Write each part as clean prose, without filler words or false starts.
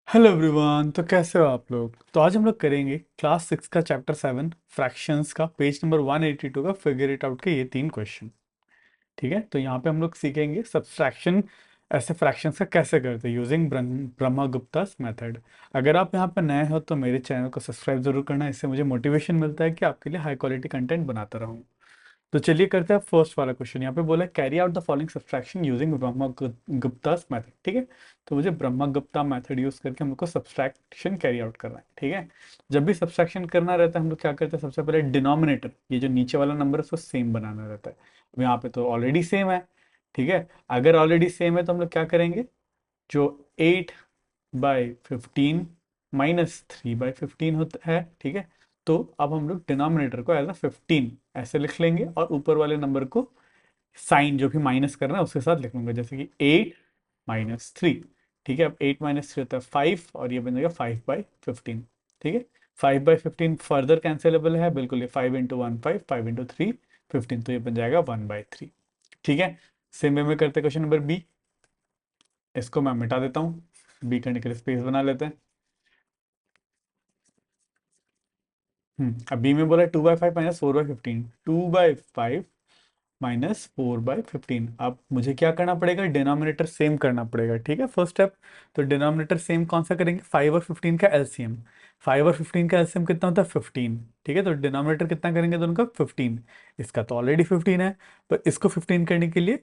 Hello everyone. तो कैसे हो आप लोग? तो आज हम लोग करेंगे क्लास 6 का चैप्टर 7 फ्रैक्शंस का पेज नंबर 182 का फिगर इट आउट के ये 3 क्वेश्चन। ठीक है, तो यहाँ पे हम लोग सीखेंगे सब्सट्रैक्शन, ऐसे फ्रैक्शंस का कैसे करते हैं यूजिंग ब्रह्मा गुप्तास मेथड। अगर आप यहाँ पे नए हो तो मेरे चैनल को सब्सक्राइब जरूर करना, इससे मुझे मोटिवेशन मिलता है कि आपके लिए हाई क्वालिटी कंटेंट बनाता रहूँ। तो चलिए करते हैं फर्स्ट वाला क्वेश्चन। यहाँ पे बोला carry out the following subtraction using Brahma Guptas method. ठीक है, तो मुझे ब्रह्मा गुप्ता मेथड यूज करके हमको सब्सट्रैक्शन कैरी आउट करना है। ठीक है, जब भी सब्सट्रैक्शन करना रहता है हम लोग क्या करते हैं, सबसे पहले डिनोमिनेटर, ये जो नीचे वाला नंबर है उसको सेम बनाना रहता है। अब यहाँ पे तो ऑलरेडी सेम है। ठीक है, अगर ऑलरेडी सेम है तो हम लोग क्या करेंगे, जो 8/15 -3/15 होता है, ठीक है, तो अब हम लोग डिनोमिनेटर को एज अ 15 ऐसे लिख लेंगे और ऊपर वाले नंबर को साइन जो भी माइनस करना है उसके साथ लिख लूंगा, जैसे कि 8-3। ठीक है, अब 8-3 होता है 5 और ये बन जाएगा 5/15। ठीक है, 5/15 फर्दर कैंसिलेबल है बिल्कुल, ये 5 × 1 5, 5 × 3 15, तो ये बन जाएगा 1/3। ठीक है, सेम वे में करते क्वेश्चन नंबर बी। इसको मैं मिटा देता हूँ, बी करने के लिए स्पेस बना लेते हैं। अब बी में बोला 2/5 -4/15, 2/5 -4/15। अब मुझे क्या करना पड़ेगा, डिनोमिनेटर सेम करना पड़ेगा। ठीक है, फर्स्ट स्टेप। तो डिनोमिनेटर सेम कौन सा करेंगे, 5 और 15 का एलसीएम। 5 और 15 का एलसीएम कितना होता है, 15। ठीक है, तो डिनोमिनेटर कितना करेंगे दोनों का, 15। इसका तो ऑलरेडी 15 है, तो इसको 15 करने के लिए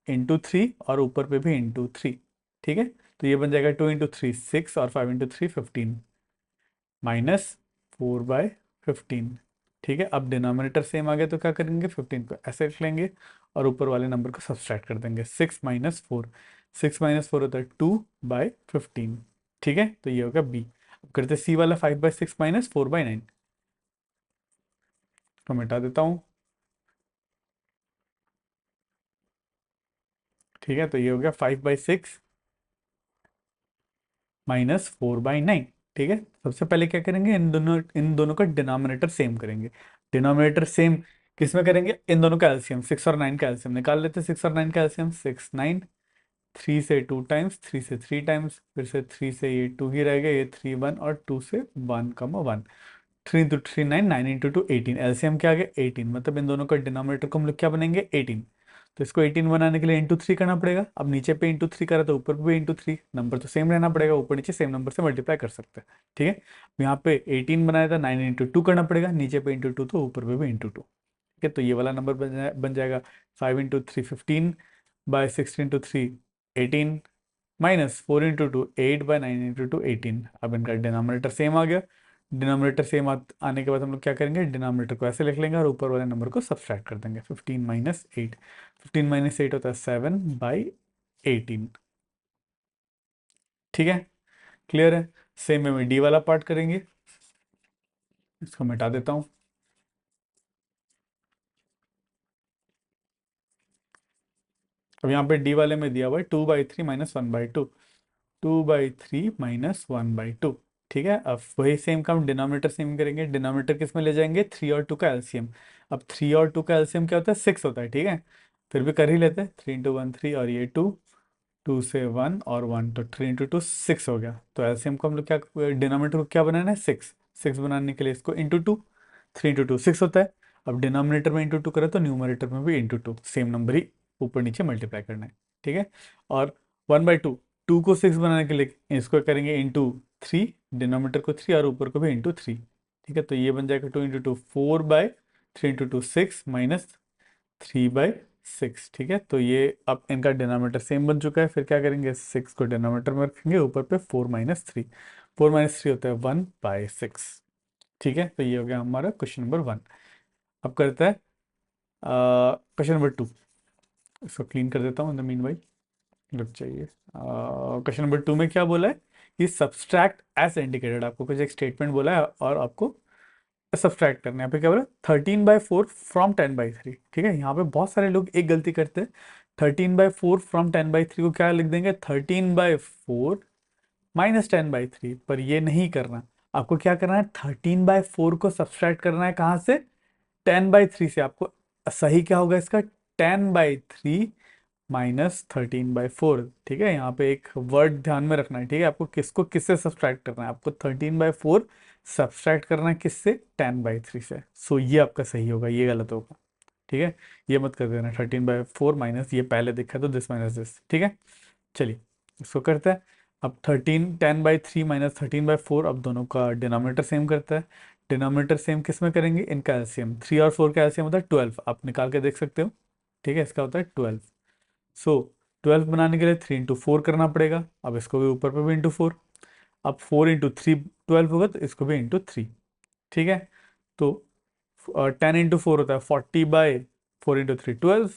×3 और ऊपर पे भी ×3। ठीक है, तो ये बन जाएगा 2 × 3 6 और 5 × 3 15 -4/15। ठीक है, अब डिनोमिनेटर सेम आ गया तो क्या करेंगे, 15 को ऐसे लिख लेंगे और ऊपर वाले नंबर को सब्सट्रैक्ट कर देंगे। 6 - 4, 6 - 4 होता है 2/15। ठीक है, तो ये होगा बी। अब करते सी वाला, 5/6 -4/9 को मिटा देता हूँ। ठीक है, तो ये हो गया 5/6 -4/9। ठीक है, सबसे पहले क्या करेंगे, इन दोनों का डिनोमिनेटर सेम करेंगे। डिनोमिनेटर सेम किस में करेंगे, इन दोनों का एलसीएम, 6 और 9 का एलसीएम निकाल लेते हैं। 6 और 9 का एलसीएम 6 9, 3 से 2 टाइम्स, 3 से 3 टाइम्स, फिर से 3 से ये 2 ही रह गया, ये 3 1 और 2 से 1, 3 × 3 9, 9 × 2 18, एलसीएम क्या आ गया 18। मतलब इन दोनों का डिनोमिनेटर को हम लोग क्या बनेंगे, 18। तो इसको 18 बनाने के लिए ×3 करना पड़ेगा। अब नीचे पे ×3 करा तो ऊपर पे भी ×3, नंबर तो सेम रहना पड़ेगा, ऊपर नीचे सेम नंबर से मल्टीप्लाई कर सकते हैं। ठीक है, अब यहाँ पे 18 बनाया था, 9 × 2 करना पड़ेगा, नीचे पे ×2 तो ऊपर पे भी ×2। ठीक है, तो ये वाला नंबर बन जाएगा 5 × 3 15 /6 × 3 18 -4 × 2 8/9 × 2 18। अब इनका डिनोमिनेटर सेम आ गया। डिनोमिनेटर सेम आने के बाद हम लोग क्या करेंगे, डिनोमिनेटर को ऐसे लिख लेंगे और ऊपर वाले नंबर को सब्सट्रैक्ट कर देंगे। 15 - 8, 15 - 8 होता है 7/18। ठीक है, क्लियर है। सेम में डी वाला पार्ट करेंगे, इसको मिटा देता हूँ। अब यहाँ पे डी वाले में दिया हुआ है 2/3 -1/2, 2/3 -1/2। ठीक है, अब वही सेम काम डिनोमिनेटर सेम करेंगे। डिनोमिनेटर किस में ले जाएंगे, 3 और 2 का एलसीएम। अब 3 और 2 का एलसीएम क्या होता है, 6 होता है। ठीक है, फिर भी कर ही लेते हैं, 3 × 1 3 और ये 2, 2 से 1 और 1, तो 3 × 2 6 हो गया। तो एलसीएम को हम लोग क्या, डिनोमिनेटर को क्या बनाना है, 6। 6 बनाने के लिए इसको ×2, 3 × 2 6 होता है। अब डिनोमिनेटर में ×2 करें तो न्यूमरेटर में भी ×2, सेम नंबर ही ऊपर नीचे मल्टीप्लाई करना है। ठीक है, और 1/2, 2 को 6 बनाने के लिए इसको करेंगे ×3, डिनोमिनेटर को 3 और ऊपर को भी ×3। ठीक है, तो ये बन जाएगा 2 × 2 4/3 × 2 6 -3/6। ठीक है, तो ये अब इनका डिनोमिनेटर सेम बन चुका है। फिर क्या करेंगे, 6 को डिनोमिनेटर में रखेंगे, ऊपर पे 4 - 3, 4 - 3 होता है 1/6। ठीक है, तो ये हो गया हमारा क्वेश्चन नंबर 1। अब करता है क्वेश्चन नंबर 2। इसको क्लीन कर देता हूँ इन द मीन भाई, लुक चाहिए। क्वेश्चन नंबर 2 में क्या बोला है कि सब्सट्रैक्ट एज इंडिकेटेड, आपको कुछ एक स्टेटमेंट बोला है और आपको सब्सट्रैक्ट करना है। यहाँ पे क्या बोला, 13/4 फ्रॉम 10/3। ठीक है, यहाँ पे बहुत सारे लोग एक गलती करते हैं, 13/4 फ्रॉम 10/3 को क्या लिख देंगे, 13/4 -10/3, पर ये नहीं करना। आपको क्या करना है, 13/4 को सब्सट्रैक्ट करना है कहाँ से, 10/3 से। आपको सही क्या होगा इसका, 10/3 -13/4। ठीक है, यहाँ पे एक वर्ड ध्यान में रखना है। ठीक है, आपको किसको किससे सब्सट्रैक्ट करना है, आपको 13/4 सब्सट्रैक्ट करना है किससे, 10/3 से। सो ये आपका सही होगा, ये गलत होगा। ठीक है, ये मत कर देना 13/4 माइनस, ये पहले देखा तो दिस माइनस दिस। ठीक है, चलिए इसको करते हैं। अब 10/3 माइनस 13/4, अब दोनों का डिनोमिनेटर सेम करता है। डिनोमिनेटर सेम किस में करेंगे, इनका एलसीएम। 3 और 4 का एलसीएम होता है 12, आप निकाल के देख सकते हो। ठीक है, इसका होता है 12। सो 12 बनाने के लिए 3 × 4 करना पड़ेगा। अब इसको भी ऊपर पे भी ×4। अब 4 × 3 12 होगा, तो इसको भी ×3। ठीक है, तो 10 × 4 होता है 40/, 4 × 3 12,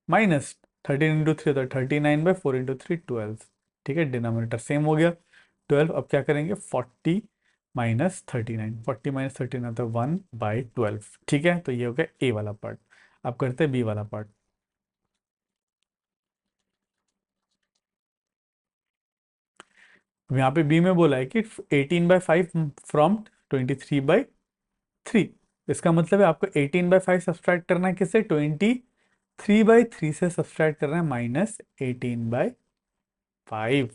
माइनस 13 × 3 होता है 39/, 4 × 3 12। ठीक है, डिनोमिनेटर सेम हो गया 12। अब क्या करेंगे, 40 - 39, 40 - 39 होता है 1/12। ठीक है, तो ये हो गया ए वाला पार्ट। अब करते हैं बी वाला पार्ट। अब यहाँ पे बी में बोला है कि 18/5 फ्रॉम 23/3। इसका मतलब है आपको 18/5 सब्सट्रैक्ट करना है, किससे, 23/3 से सब्सट्रैक्ट करना है -18/5।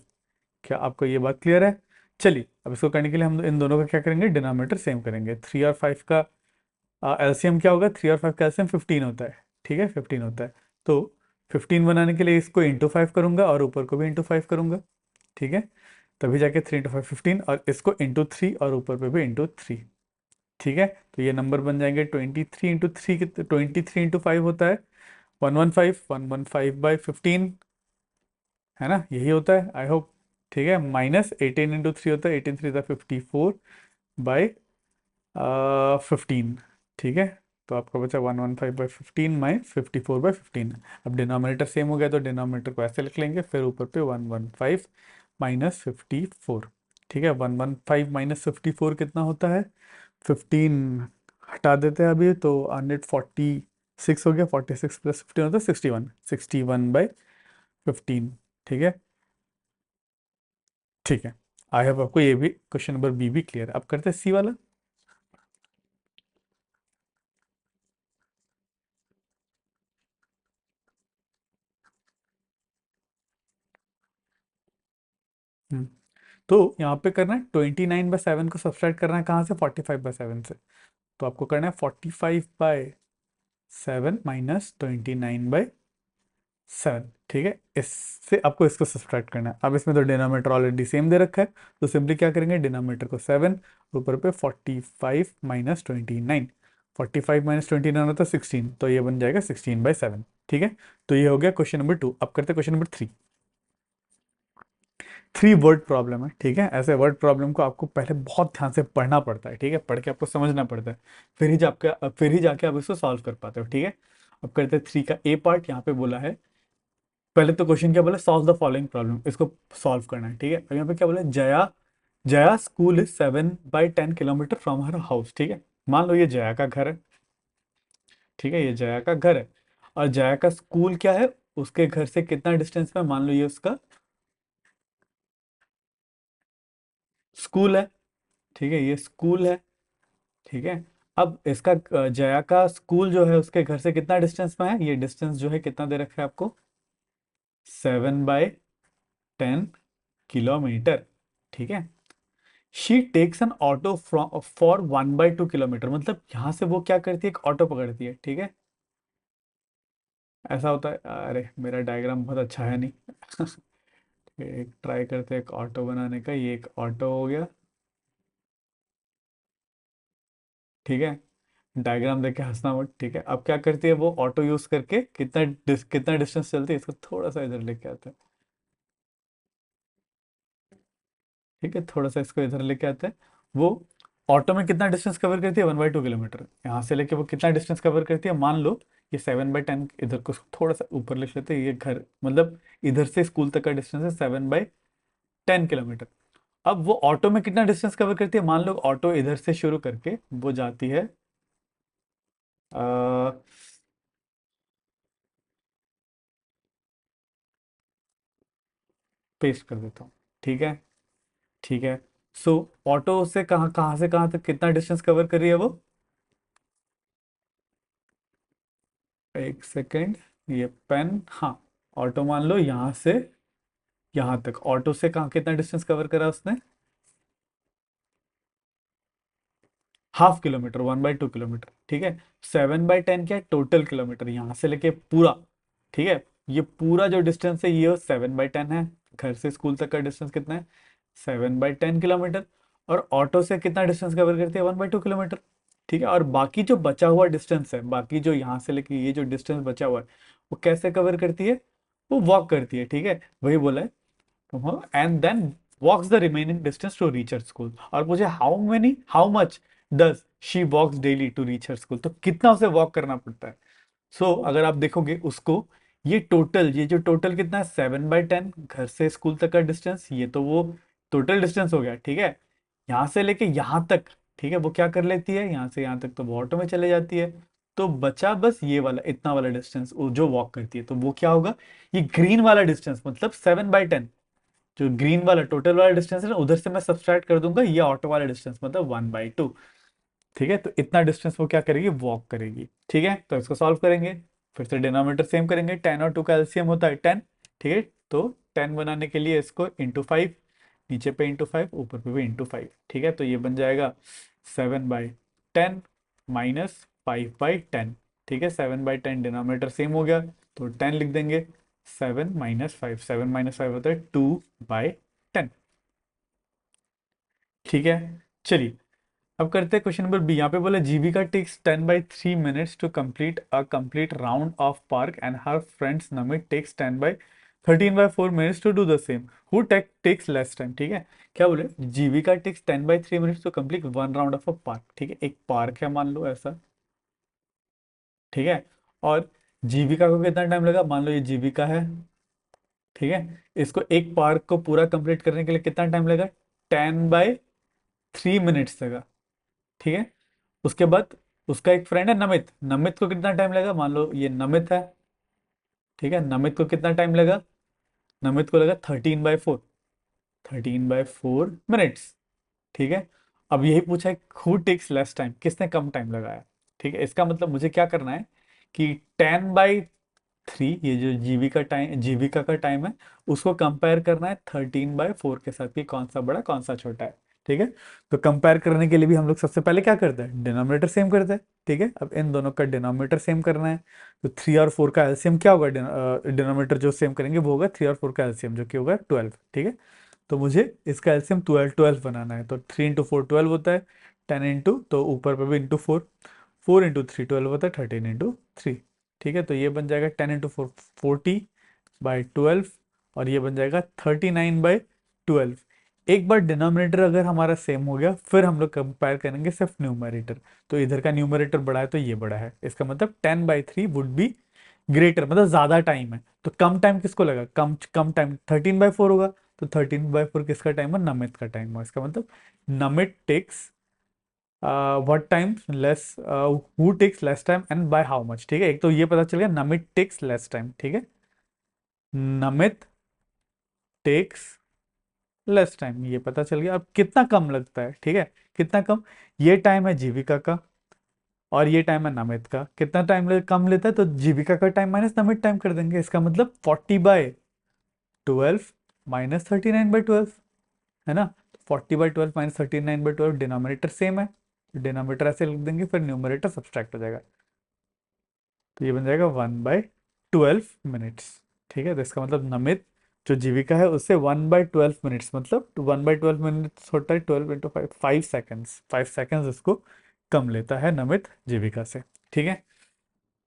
क्या आपको ये बात क्लियर है? चलिए, अब इसको करने के लिए हम इन दोनों का क्या करेंगे, डिनोमिनेटर सेम करेंगे। 3 और 5 का एलसीएम क्या होगा, 3 और 5 का एलसीएम 15 होता है। ठीक है, 15 होता है। तो 15 बनाने के लिए इसको ×5 करूंगा और ऊपर को भी ×5 करूंगा। ठीक है, तभी जाके 3 × 5 15, और इसको ×3 और ऊपर पे भी ×3। ठीक है, तो ये नंबर बन जाएंगे 23 × 3, 23 × 5 होता है 115, 115/15, है ना, यही होता है आई होप। ठीक है, माइनस 18 × 3 होता है 18×3 = 54/15। ठीक है, तो आपका बचा 115/15 माइनस 54/15। अब डिनोमिनेटर सेम हो गया, तो डिनोमिनेटर को ऐसे लिख लेंगे, फिर ऊपर पे 115 माइनस 54। ठीक है, 115 माइनस 54 कितना होता है, 15 हटा देते हैं अभी, तो 146 हो गया। 46 + 15 होता है 61, 61/15। ठीक है, ठीक है, आई होप आपको ये भी क्वेश्चन नंबर बी भी क्लियर। अब करते हैं सी वाला। हम्म, तो यहाँ पे करना है 29/7 को सब्सट्रैक्ट करना है कहाँ से, 45/7 से। तो आपको करना है 45/7 माइनस 29/7। ठीक है, इससे आपको इसको सब्सट्रैक्ट करना है। अब इसमें तो डिनोमिनेटर ऑलरेडी सेम दे रखा है, तो सिंपली क्या करेंगे, डिनोमिनेटर को 7, ऊपर पे 45 - 29। 45 - 29 होता है 16, तो ये बन जाएगा 16/7। ठीक है, तो ये हो गया क्वेश्चन नंबर 2। अब करते हैं क्वेश्चन नंबर 3। 3 वर्ड प्रॉब्लम है। ठीक है, ऐसे वर्ड प्रॉब्लम को आपको पहले बहुत ध्यान से पढ़ना पड़ता है। ठीक है, पढ़ के आपको समझना पड़ता है, फिर ही जाके आप इसको सॉल्व कर पाते हो। ठीक है, अब करते हैं 3 का ए पार्ट। यहाँ पे बोला है, पहले तो क्वेश्चन क्या बोला, सॉल्व द फॉलोइंग प्रॉब्लम, इसको सॉल्व करना है। ठीक है, अब यहाँ पे क्या बोला, Jaya Jaya school is 7/10 kilometre from her house. ठीक है, मान लो ये जया का घर है। ठीक है, ये जया का घर है, और जया का स्कूल क्या है, उसके घर से कितना डिस्टेंस में, मान लो ये उसका स्कूल है। ठीक है, ये स्कूल है। ठीक है, अब इसका जया का स्कूल जो है उसके घर से कितना डिस्टेंस में है, ये डिस्टेंस जो है कितना दे रखा है आपको, 7/10 किलोमीटर। ठीक है, she takes an auto for 1/2 kilometre, मतलब यहाँ से वो क्या करती है, एक ऑटो पकड़ती है। ठीक है, ऐसा होता है। अरे मेरा डायग्राम बहुत अच्छा है नहीं। एक ट्राई करते हैं एक ऑटो बनाने का, ये एक ऑटो हो गया। ठीक है, डायग्राम देख के हंसना मत। ठीक है, अब क्या करती है वो, ऑटो यूज करके कितना डिस्टेंस चलती है, इसको थोड़ा सा इधर लेके आते हैं। ठीक है, थोड़ा सा इसको इधर लेके आते हैं। वो ऑटो में कितना डिस्टेंस कवर करती है, 1/2 किलोमीटर। यहाँ से लेके वो कितना डिस्टेंस कवर करती है, मान लो ये 7/10, इधर को थोड़ा सा ऊपर लिख लेते हैं, ये घर मतलब इधर से स्कूल तक का डिस्टेंस है 7/10 किलोमीटर। अब वो ऑटो में कितना डिस्टेंस कवर करती है, मान लो ऑटो इधर से शुरू करके वो जाती है, पेस्ट कर देता हूँ। ठीक है, ठीक है, सो ऑटो से कहाँ कहाँ से कहाँ तक कितना डिस्टेंस कवर कर रही है वो, एक सेकेंड, ये पेन, हाँ, ऑटो मान लो यहाँ से यहाँ तक, ऑटो से कहाँ कितना डिस्टेंस कवर करा उसने, 0.5 किलोमीटर, 1/2 किलोमीटर, ठीक है। 7/10 क्या है, टोटल किलोमीटर यहाँ से लेके पूरा, ठीक है। ये पूरा जो डिस्टेंस है ये 7/10 है। घर से स्कूल तक का डिस्टेंस कितना है, 7/10 किलोमीटर। और ऑटो से कितना डिस्टेंस कवर करती है, 1/2 किलोमीटर, ठीक है। और बाकी जो बचा हुआ डिस्टेंस है, बाकी जो यहाँ से लेके ये जो डिस्टेंस बचा हुआ है, वो कैसे कवर करती है, वो वॉक करती है, ठीक है। वही बोला है, and then walks the remaining distance to reach her school. और मुझे how much does she walks daily to reach her school, तो कितना उसे वॉक करना पड़ता है। सो अगर आप देखोगे उसको, ये जो टोटल कितना है, 7/10 घर से स्कूल तक का डिस्टेंस, ये तो वो टोटल डिस्टेंस हो गया, ठीक है। यहाँ से लेके यहाँ तक, ठीक है, वो क्या कर लेती है, यहाँ से यहाँ तक तो वो ऑटो में चले जाती है। तो बचा बस ये वाला, इतना वाला डिस्टेंस जो वॉक करती है, तो वो क्या होगा, ये ग्रीन वाला डिस्टेंस, मतलब 7/10, जो ग्रीन वाला टोटल वाला डिस्टेंस है ना, उधर से मैं सब्सट्रैक्ट कर दूंगा ये ऑटो वाला डिस्टेंस, मतलब 1/2, ठीक है। तो इतना डिस्टेंस वो क्या करेगी, वॉक करेगी, ठीक है। तो इसको सॉल्व करेंगे, फिर से डिनोमिनेटर सेम करेंगे, 10 और 2 का एलसीएम होता है 10, ठीक है। तो 10 बनाने के लिए इसको इंटू 5, नीचे पे इंटू 5, ऊपर पे भी इंटू 5, ठीक है। तो ये बन जाएगा 7/10 माइनस 5/10, ठीक है। 7/10 डिनोमिनेटर सेम हो गया, तो 10 लिख देंगे। 7 - 5, 7 - 5 होता है 2/10, ठीक है। चलिए अब करते हैं क्वेश्चन नंबर बी। यहाँ पे बोला Jeevika takes 10/3 minutes to complete round of park and her friends Namit takes 13/4 minutes to do the same, who takes less time, ठीक है। क्या बोले, Jeevika takes 10/3 minutes to complete one round of a park, ठीक है। एक पार्क है मान लो ऐसा, ठीक है। और जीविका को कितना टाइम लगा, मान लो ये जीविका है, ठीक है। इसको एक पार्क को पूरा कंप्लीट करने के लिए कितना टाइम लगा, 10/3 minutes लगा, ठीक है। उसके बाद उसका एक फ्रेंड है नमित, नमित को कितना टाइम लगा, मान लो ये नमित है, ठीक है। नमित को कितना टाइम लगा, नमित को लगा 13/4, 13/4 मिनट्स, ठीक है। अब यही पूछा है हु टेक्स लेस टाइम, किसने कम टाइम लगाया, ठीक है। इसका मतलब मुझे क्या करना है कि 10/3, ये जो जीविका का टाइम है, उसको कंपेयर करना है 13/4 के साथ कि कौन सा बड़ा कौन सा छोटा है, ठीक है। तो कंपेयर करने के लिए भी हम लोग सबसे पहले क्या करते हैं, डिनोमिनेटर सेम करते हैं, ठीक है। अब इन दोनों का डिनोमिनेटर सेम करना है, तो 3 और 4 का एलसीएम क्या होगा, डिनोमिनेटर जो सेम करेंगे वो होगा 3 और 4 का एलसीएम, जो कि होगा 12, ठीक है। तो मुझे इसका एलसीएम 12 बनाना है, तो 3 × 4 12 होता है, 10 तो ऊपर पे भी इंटू 4, 4 × 3 12 होता है, 13 × 3, ठीक है। तो ये बन जाएगा 10 × 4 40/12, और ये बन जाएगा 39/12। एक बार डिनोमिनेटर अगर हमारा सेम हो गया, फिर हम लोग कंपेयर करेंगे सिर्फ न्यूमरेटर। तो इधर का न्यूमरेटर बड़ा है तो ये बड़ा है, इसका मतलब 10/3 वुड बी ग्रेटर, मतलब ज्यादा टाइम है। तो कम टाइम किसको लगा, कम कम टाइम 13/4 होगा, तो 13/4 किसका टाइम है, नमित का टाइम है। इसका मतलब Namit takes what time less, who takes less time and by how much, ठीक है। एक तो ये पता चल गया नमित टेक्स लेस टाइम, ठीक है। नमित टेक्स लेस टाइम, ये पता चल गया। अब कितना कम लगता है, ठीक है, कितना कम, ये टाइम है जीविका का और ये टाइम है नमित का, कितना टाइम कम लेता है, तो जीविका का टाइम माइनस नमित टाइम कर देंगे। इसका मतलब 40/12 माइनस 39/12, है ना। 40/12 माइनस 39/12, डिनोमिनेटर सेम है, डिनोमिनेटर ऐसे लिख देंगे, फिर न्यूमरेटर सब्सट्रैक्ट हो जाएगा, तो ये बन जाएगा 1/12 मिनट्स, ठीक है। तो इसका मतलब नमित जो जीविका है उससे 1/12 मिनट्स, मतलब 1/12 मिनट्स होता है 12 × 5, 5 सेकेंड्स, 5 सेकेंड्स इसको कम लेता है नमित जीविका से, ठीक है।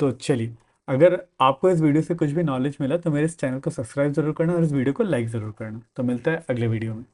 तो चलिए, अगर आपको इस वीडियो से कुछ भी नॉलेज मिला तो मेरे इस चैनल को सब्सक्राइब जरूर करना और इस वीडियो को लाइक जरूर करना। तो मिलता है अगले वीडियो में।